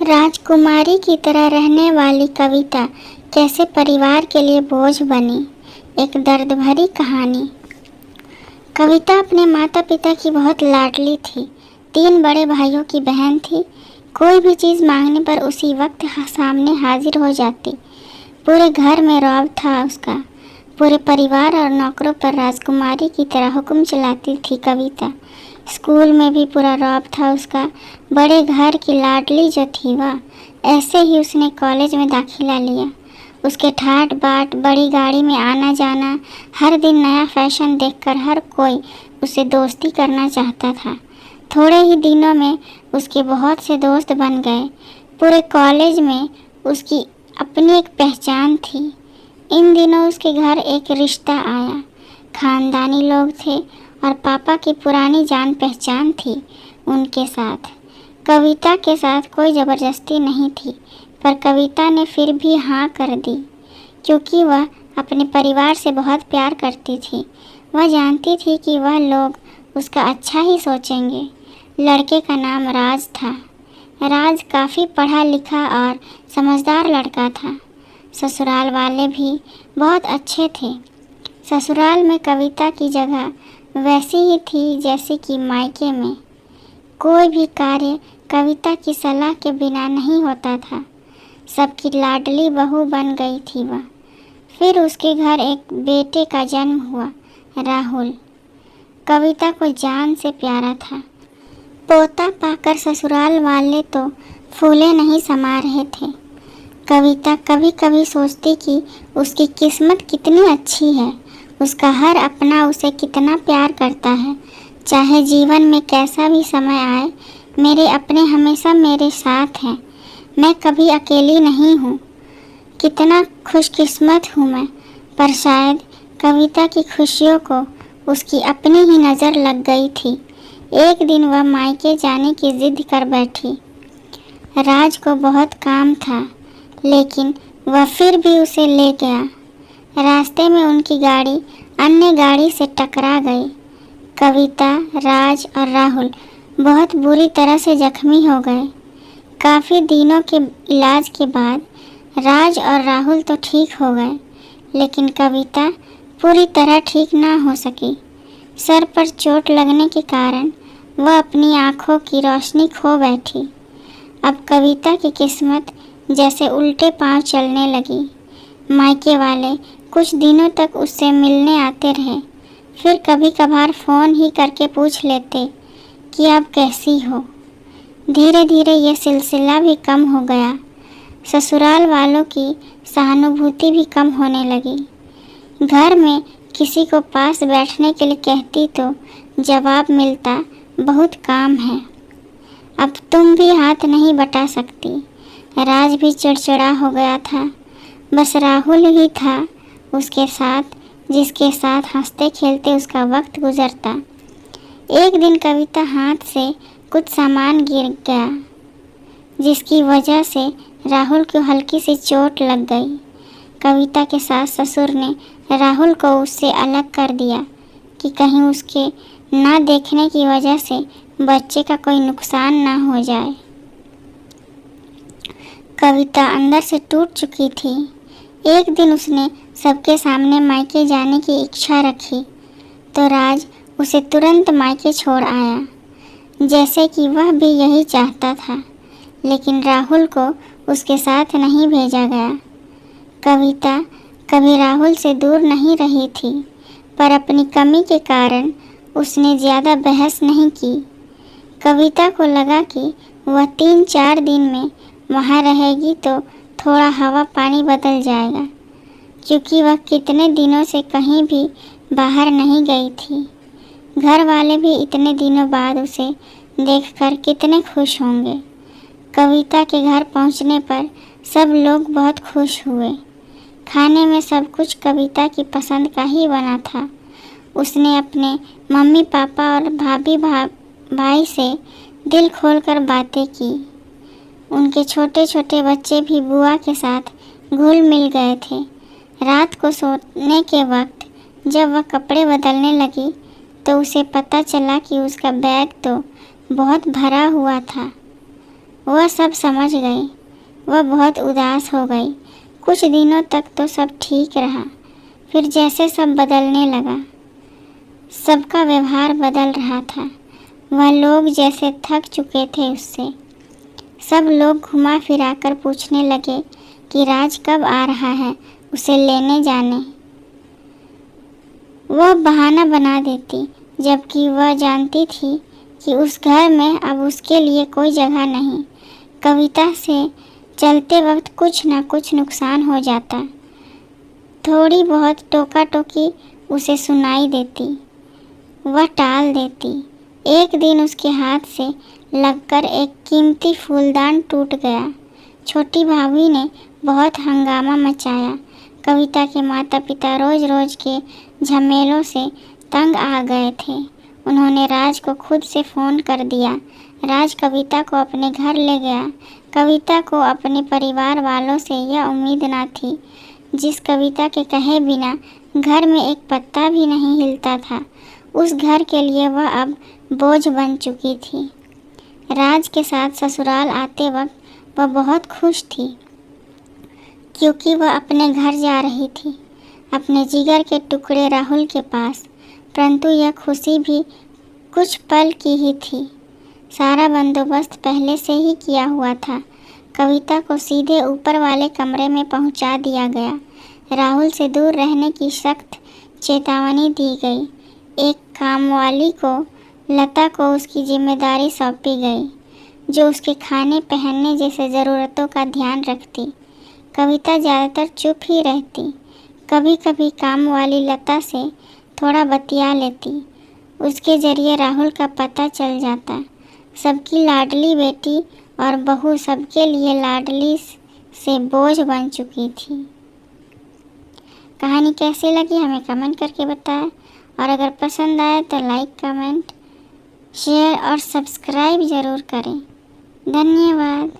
राजकुमारी की तरह रहने वाली कविता कैसे परिवार के लिए बोझ बनी। एक दर्द भरी कहानी। कविता अपने माता पिता की बहुत लाडली थी। 3 बड़े भाइयों की बहन थी। कोई भी चीज़ मांगने पर उसी वक्त सामने हाजिर हो जाती। पूरे घर में रौब था उसका। पूरे परिवार और नौकरों पर राजकुमारी की तरह हुक्म चलाती थी कविता। स्कूल में भी पूरा रौब था उसका। बड़े घर की लाडली जो थी वह। ऐसे ही उसने कॉलेज में दाखिला लिया। उसके ठाट बाट, बड़ी गाड़ी में आना जाना, हर दिन नया फैशन देखकर हर कोई उससे दोस्ती करना चाहता था। थोड़े ही दिनों में उसके बहुत से दोस्त बन गए। पूरे कॉलेज में उसकी अपनी एक पहचान थी। इन दिनों उसके घर एक रिश्ता आया। खानदानी लोग थे और पापा की पुरानी जान पहचान थी उनके साथ। कविता के साथ कोई ज़बरदस्ती नहीं थी, पर कविता ने फिर भी हाँ कर दी, क्योंकि वह अपने परिवार से बहुत प्यार करती थी। वह जानती थी कि वह लोग उसका अच्छा ही सोचेंगे। लड़के का नाम राज था। राज काफ़ी पढ़ा लिखा और समझदार लड़का था। ससुराल वाले भी बहुत अच्छे थे। ससुराल में कविता की जगह वैसी ही थी जैसे कि मायके में। कोई भी कार्य कविता की सलाह के बिना नहीं होता था। सबकी लाडली बहू बन गई थी वह। फिर उसके घर एक बेटे का जन्म हुआ, राहुल। कविता को जान से प्यारा था। पोता पाकर ससुराल वाले तो फूले नहीं समा रहे थे। कविता कभी कभी सोचती कि उसकी किस्मत कितनी अच्छी है। उसका हर अपना उसे कितना प्यार करता है। चाहे जीवन में कैसा भी समय आए, मेरे अपने हमेशा मेरे साथ हैं। मैं कभी अकेली नहीं हूँ। कितना खुशकिस्मत हूँ मैं। पर शायद कविता की खुशियों को उसकी अपनी ही नज़र लग गई थी। एक दिन वह मायके जाने की जिद कर बैठी। राज को बहुत काम था, लेकिन वह फिर भी उसे ले गया। रास्ते में उनकी गाड़ी अन्य गाड़ी से टकरा गई। कविता, राज और राहुल बहुत बुरी तरह से जख्मी हो गए। काफ़ी दिनों के इलाज के बाद राज और राहुल तो ठीक हो गए, लेकिन कविता पूरी तरह ठीक ना हो सकी। सर पर चोट लगने के कारण वह अपनी आँखों की रोशनी खो बैठी। अब कविता की किस्मत जैसे उल्टे पांव चलने लगी। मायके वाले कुछ दिनों तक उससे मिलने आते रहे। फिर कभी कभार फ़ोन ही करके पूछ लेते कि अब कैसी हो। धीरे धीरे ये सिलसिला भी कम हो गया। ससुराल वालों की सहानुभूति भी कम होने लगी। घर में किसी को पास बैठने के लिए कहती तो जवाब मिलता, बहुत काम है, अब तुम भी हाथ नहीं बटा सकती। राज भी चिड़चिड़ा हो गया था। बस राहुल ही था उसके साथ, जिसके साथ हंसते खेलते उसका वक्त गुजरता। एक दिन कविता हाथ से कुछ सामान गिर गया, जिसकी वजह से राहुल को हल्की सी चोट लग गई। कविता के सास ससुर ने राहुल को उससे अलग कर दिया कि कहीं उसके ना देखने की वजह से बच्चे का कोई नुकसान ना हो जाए। कविता अंदर से टूट चुकी थी। एक दिन उसने सबके सामने मायके जाने की इच्छा रखी तो राज उसे तुरंत मायके छोड़ आया, जैसे कि वह भी यही चाहता था। लेकिन राहुल को उसके साथ नहीं भेजा गया। कविता कभी राहुल से दूर नहीं रही थी, पर अपनी कमी के कारण उसने ज़्यादा बहस नहीं की। कविता को लगा कि वह 3-4 दिन में वहाँ रहेगी तो थोड़ा हवा पानी बदल जाएगा, क्योंकि वह कितने दिनों से कहीं भी बाहर नहीं गई थी। घर वाले भी इतने दिनों बाद उसे देखकर कितने खुश होंगे। कविता के घर पहुँचने पर सब लोग बहुत खुश हुए। खाने में सब कुछ कविता की पसंद का ही बना था। उसने अपने मम्मी पापा और भाई से दिल खोलकर बातें की। उनके छोटे छोटे बच्चे भी बुआ के साथ घुल मिल गए थे। रात को सोने के वक्त जब वह कपड़े बदलने लगी तो उसे पता चला कि उसका बैग तो बहुत भरा हुआ था। वह सब समझ गई। वह बहुत उदास हो गई। कुछ दिनों तक तो सब ठीक रहा, फिर जैसे सब बदलने लगा। सबका व्यवहार बदल रहा था। वह लोग जैसे थक चुके थे उससे। सब लोग घुमा फिरा कर पूछने लगे कि राज कब आ रहा है उसे लेने जाने। वह बहाना बना देती, जबकि वह जानती थी कि उस घर में अब उसके लिए कोई जगह नहीं। कविता से चलते वक्त कुछ न कुछ नुकसान हो जाता। थोड़ी बहुत टोका टोकी उसे सुनाई देती, वह टाल देती। एक दिन उसके हाथ से लगकर एक कीमती फूलदान टूट गया। छोटी भाभी ने बहुत हंगामा मचाया। कविता के माता पिता रोज रोज के झमेलों से तंग आ गए थे। उन्होंने राज को खुद से फ़ोन कर दिया। राज कविता को अपने घर ले गया। कविता को अपने परिवार वालों से यह उम्मीद न थी। जिस कविता के कहे बिना घर में एक पत्ता भी नहीं हिलता था, उस घर के लिए वह अब बोझ बन चुकी थी। राज के साथ ससुराल आते वक्त वह बहुत खुश थी, क्योंकि वह अपने घर जा रही थी, अपने जिगर के टुकड़े राहुल के पास। परंतु यह खुशी भी कुछ पल की ही थी। सारा बंदोबस्त पहले से ही किया हुआ था। कविता को सीधे ऊपर वाले कमरे में पहुंचा दिया गया। राहुल से दूर रहने की सख्त चेतावनी दी गई। एक कामवाली को लता को उसकी जिम्मेदारी सौंपी गई, जो उसके खाने पहनने जैसे ज़रूरतों का ध्यान रखती। कविता ज़्यादातर चुप ही रहती। कभी कभी काम वाली लता से थोड़ा बतिया लेती। उसके ज़रिए राहुल का पता चल जाता। सबकी लाडली बेटी और बहू सबके लिए लाडली से बोझ बन चुकी थी। कहानी कैसी लगी हमें कमेंट करके बताएं, और अगर पसंद आए तो लाइक, कमेंट, शेयर और सब्सक्राइब ज़रूर करें। धन्यवाद।